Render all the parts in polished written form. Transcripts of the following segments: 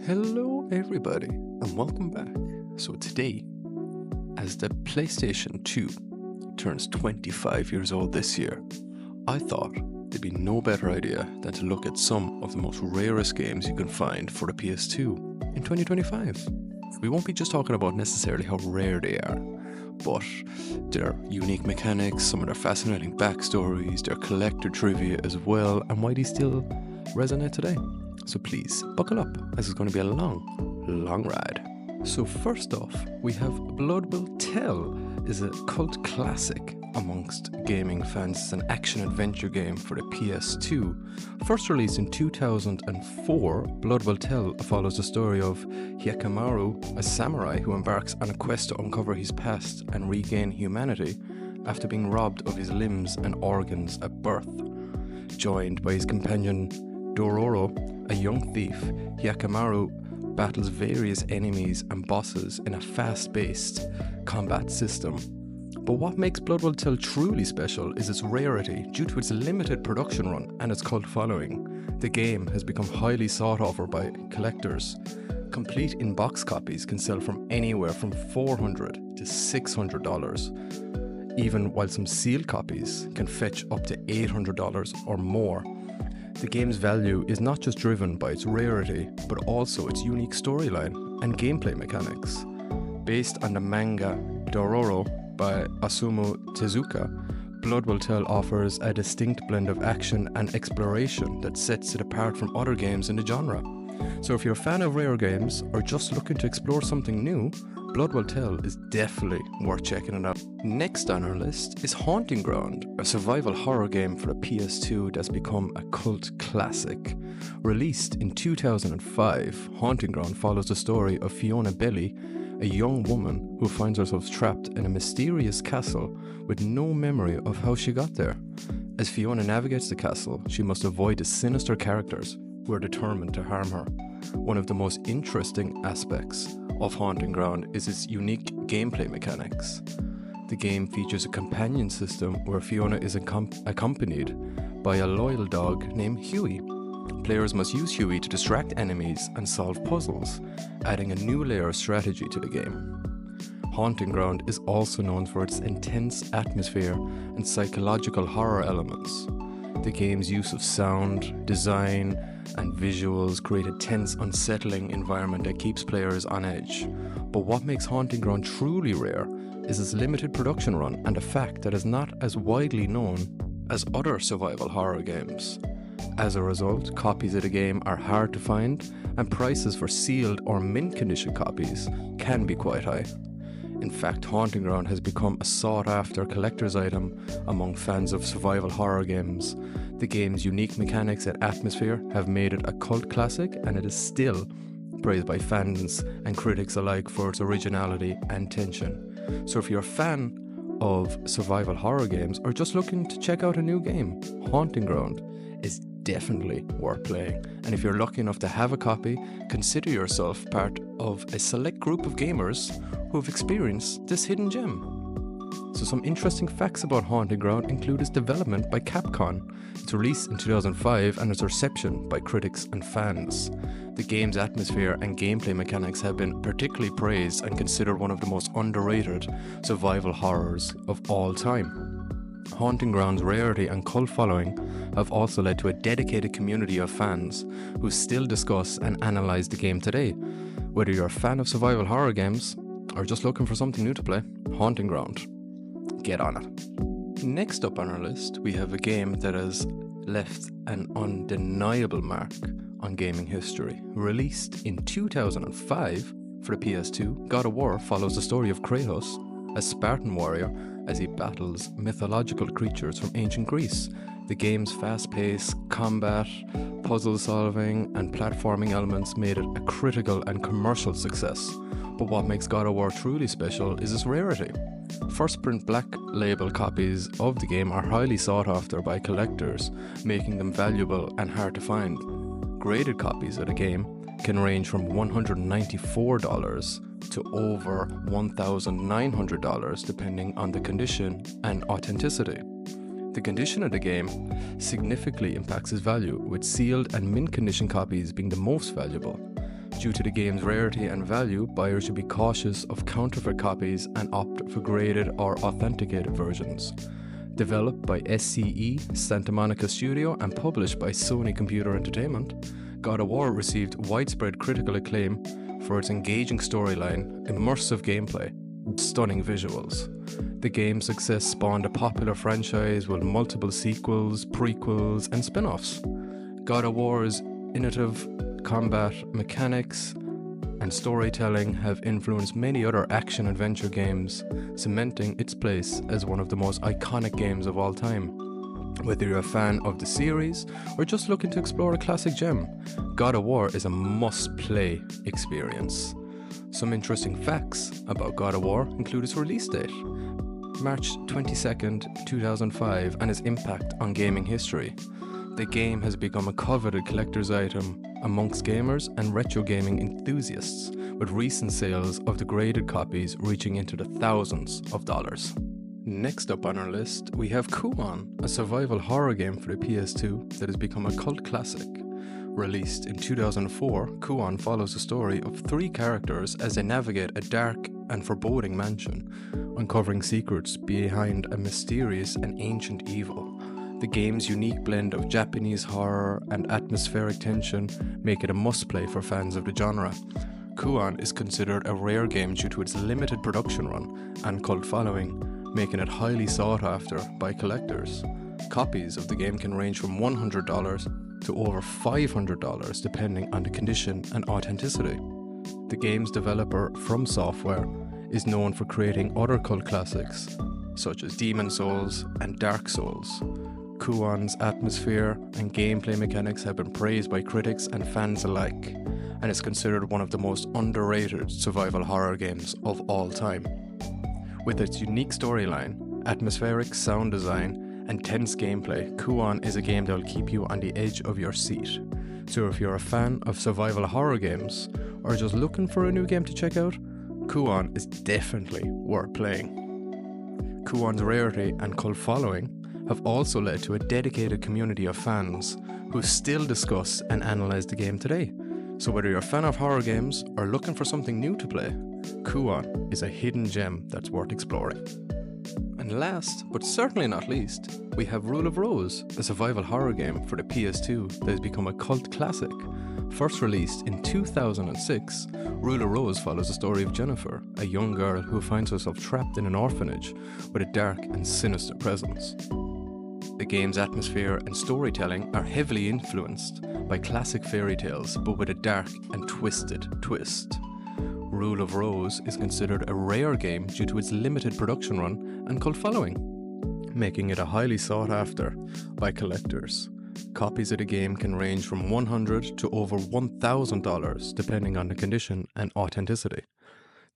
Hello everybody and welcome back. So today, as the PlayStation 2 turns 25 years old this year, I thought there'd be no better idea than to look at some of the most rarest games you can find for the PS2 in 2025. We won't be just talking about necessarily how rare they are, but their unique mechanics, some of their fascinating backstories, their collector trivia as well, and why they still resonate today. So please, buckle up, as it's going to be a long ride. So first off, we have Blood Will Tell is a cult classic amongst gaming fans. It's an action-adventure game for the PS2. First released in 2004, Blood Will Tell follows the story of Hyakkimaru, a samurai who embarks on a quest to uncover his past and regain humanity after being robbed of his limbs and organs at birth. Joined by his companion Dororo, a young thief, Hyakkimaru battles various enemies and bosses in a fast-paced combat system. But what makes Blood Will Tell truly special is its rarity due to its limited production run and its cult following. The game has become highly sought after by collectors. Complete in-box copies can sell from anywhere from $400 to $600, even while some sealed copies can fetch up to $800 or more. The game's value is not just driven by its rarity, but also its unique storyline and gameplay mechanics. Based on the manga Dororo by Osamu Tezuka, Blood Will Tell offers a distinct blend of action and exploration that sets it apart from other games in the genre. So if you're a fan of rare games or just looking to explore something new, Blood Will Tell is definitely worth checking it out. Next on our list is Haunting Ground, a survival horror game for the PS2 that's become a cult classic. Released in 2005, Haunting Ground follows the story of Fiona Belli, a young woman who finds herself trapped in a mysterious castle with no memory of how she got there. As Fiona navigates the castle, she must avoid the sinister characters who are determined to harm her. One of the most interesting aspects of Haunting Ground is its unique gameplay mechanics. The game features a companion system where Fiona is accompanied by a loyal dog named Huey. Players must use Huey to distract enemies and solve puzzles, adding a new layer of strategy to the game. Haunting Ground is also known for its intense atmosphere and psychological horror elements. The game's use of sound, design, and visuals create a tense, unsettling environment that keeps players on edge. But what makes Haunting Ground truly rare is its limited production run and the fact that it's not as widely known as other survival horror games. As a result, copies of the game are hard to find, and prices for sealed or mint condition copies can be quite high. In fact, Haunting Ground has become a sought-after collector's item among fans of survival horror games. The game's unique mechanics and atmosphere have made it a cult classic, and it is still praised by fans and critics alike for its originality and tension. So if you're a fan of survival horror games or just looking to check out a new game, Haunting Ground is definitely worth playing. And if you're lucky enough to have a copy, consider yourself part of a select group of gamers who have experienced this hidden gem. So some interesting facts about Haunting Ground include its development by Capcom, its release in 2005, and its reception by critics and fans. The game's atmosphere and gameplay mechanics have been particularly praised and considered one of the most underrated survival horrors of all time. Haunting Ground's rarity and cult following have also led to a dedicated community of fans who still discuss and analyze the game today. Whether you're a fan of survival horror games or just looking for something new to play, Haunting Ground, get on it. Next up on our list, we have a game that has left an undeniable mark on gaming history. Released in 2005 for the PS2, God of War follows the story of Kratos, a Spartan warrior, as he battles mythological creatures from ancient Greece. The game's fast-paced combat, puzzle-solving, and platforming elements made it a critical and commercial success. But what makes God of War truly special is its rarity. First print black label copies of the game are highly sought after by collectors, making them valuable and hard to find. Graded copies of the game can range from $194 to over $1,900 depending on the condition and authenticity. The condition of the game significantly impacts its value, with sealed and mint condition copies being the most valuable. Due to the game's rarity and value, buyers should be cautious of counterfeit copies and opt for graded or authenticated versions. Developed by SCE, Santa Monica Studio, and published by Sony Computer Entertainment, God of War received widespread critical acclaim for its engaging storyline, immersive gameplay, and stunning visuals. The game's success spawned a popular franchise with multiple sequels, prequels, and spin-offs. God of War's innovative combat mechanics and storytelling have influenced many other action-adventure games, cementing its place as one of the most iconic games of all time. Whether you're a fan of the series or just looking to explore a classic gem, God of War is a must-play experience. Some interesting facts about God of War include its release date, March 22nd, 2005, and its impact on gaming history. The game has become a coveted collector's item amongst gamers and retro gaming enthusiasts, with recent sales of the graded copies reaching into the thousands of dollars. Next up on our list, we have Kuon, a survival horror game for the PS2 that has become a cult classic. Released in 2004, Kuon follows the story of three characters as they navigate a dark and foreboding mansion, uncovering secrets behind a mysterious and ancient evil. The game's unique blend of Japanese horror and atmospheric tension make it a must-play for fans of the genre. Kuon is considered a rare game due to its limited production run and cult following, making it highly sought after by collectors. Copies of the game can range from $100 to over $500 depending on the condition and authenticity. The game's developer, FromSoftware, is known for creating other cult classics such as Demon Souls and Dark Souls. Kuon's atmosphere and gameplay mechanics have been praised by critics and fans alike, and is considered one of the most underrated survival horror games of all time. With its unique storyline, atmospheric sound design, and tense gameplay, Kuon is a game that will keep you on the edge of your seat. So if you're a fan of survival horror games, or just looking for a new game to check out, Kuon is definitely worth playing. Kuon's rarity and cult following have also led to a dedicated community of fans who still discuss and analyze the game today. So whether you're a fan of horror games or looking for something new to play, Kuon is a hidden gem that's worth exploring. And last, but certainly not least, we have Rule of Rose, a survival horror game for the PS2 that has become a cult classic. First released in 2006, Rule of Rose follows the story of Jennifer, a young girl who finds herself trapped in an orphanage with a dark and sinister presence. The game's atmosphere and storytelling are heavily influenced by classic fairy tales, but with a dark and twisted twist. Rule of Rose is considered a rare game due to its limited production run and cult following, making it a highly sought after by collectors. Copies of the game can range from $100 to over $1,000 depending on the condition and authenticity.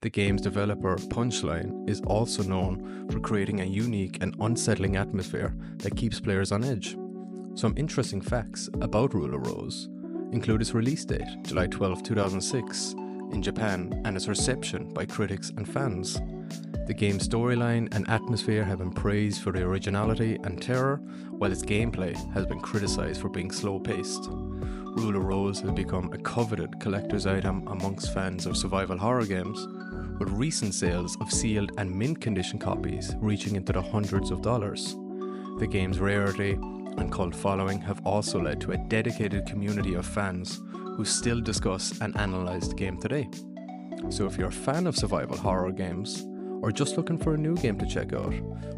The game's developer, Punchline, is also known for creating a unique and unsettling atmosphere that keeps players on edge. Some interesting facts about Rule of Rose include its release date, July 12, 2006, in Japan, and its reception by critics and fans. The game's storyline and atmosphere have been praised for their originality and terror, while its gameplay has been criticized for being slow-paced. Rule of Rose has become a coveted collector's item amongst fans of survival horror games, with recent sales of sealed and mint condition copies reaching into the hundreds of dollars. The game's rarity and cult following have also led to a dedicated community of fans who still discuss and analyze the game today. So if you're a fan of survival horror games, or just looking for a new game to check out,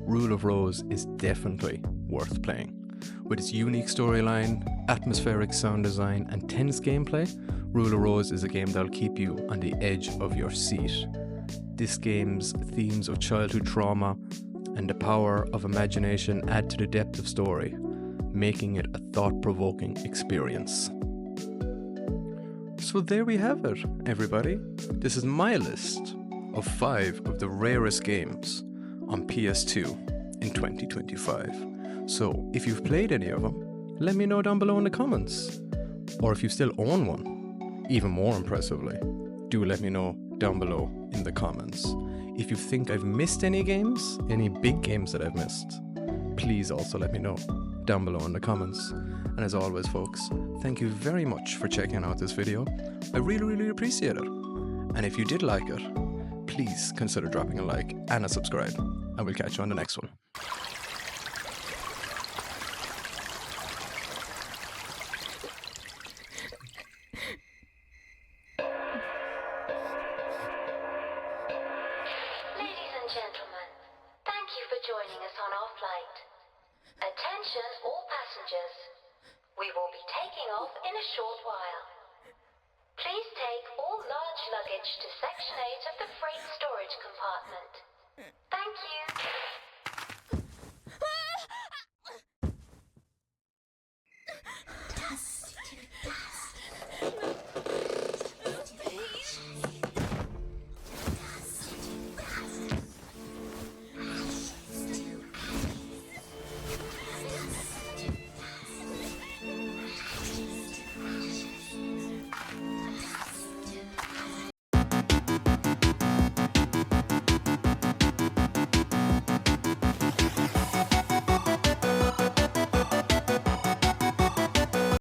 Rule of Rose is definitely worth playing. With its unique storyline, atmospheric sound design, and tense gameplay, Rule of Rose is a game that'll keep you on the edge of your seat. This game's themes of childhood trauma and the power of imagination add to the depth of story, making it a thought-provoking experience. So there we have it, everybody. This is my list of 5 of the rarest games on PS2 in 2025. So if you've played any of them, let me know down below in the comments. Or if you still own one, even more impressively, do let me know down below in the comments. If you think I've missed any games, any big games that I've missed, please also let me know down below in the comments. And as always, folks, thank you very much for checking out this video. I really appreciate it. And if you did like it, please consider dropping a like and a subscribe. And we'll catch you on the next one. Ladies and gentlemen, thank you for joining us on our flight. Attention all passengers. We will be taking off in a short while. Please take all large luggage to Section 8 of the freight storage compartment. Thank you.